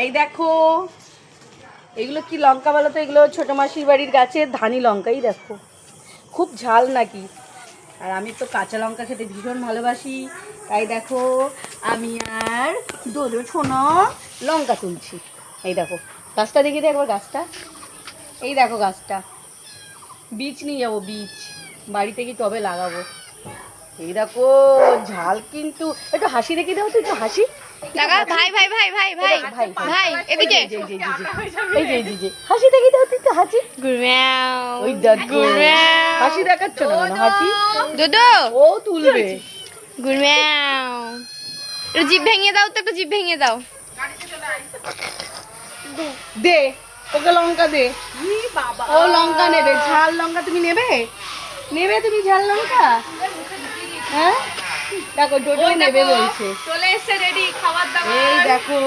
এই দেখো এগুলো কি লঙ্কা বলো তো? এগুলো ছোট মাসির বাড়ির গাছের ধানি লঙ্কাই। দেখো খুব ঝাল নাকি। আর আমি তো কাঁচা লঙ্কা খেতে ভীষণ ভালোবাসি, তাই দেখো আমি আর দোদো ছোনো লঙ্কা তুলছি। এই দেখো গাছটা দেখিয়ে দে একবার গাছটা। এই দেখো গাছটা, বীজ নিয়ে যাবো, বীজ বাড়ি থেকে টবে লাগাবো। এই দেখো ঝাল কিন্তু। একটু হাসি দেখি দাও তো, একটু হাসি। টাকা ভাই ভাই ভাই ভাই ভাই ভাই ভাই এদিকে এই যে হাসি দেখি দাও তো, একটু হাসি। গুড়ম্যাও ওই দেখো হাসি দেখাচ্ছ না কেন? হাসি দুদু ও তুলবে। গুড়ম্যাও একটু জিভ ভেঙে দাও তো, একটু জিভ ভেঙে দাও। দে ওকে লঙ্কা দে। ও লঙ্কা নেবে, ঝাল লঙ্কা। তুমি নেবে? নেবে তুমি ঝাল লঙ্কা? হ্যাঁ দেখো ডোডো নেবে বলছে। চলে এসে রেডি খাবার দাবার। এই দেখো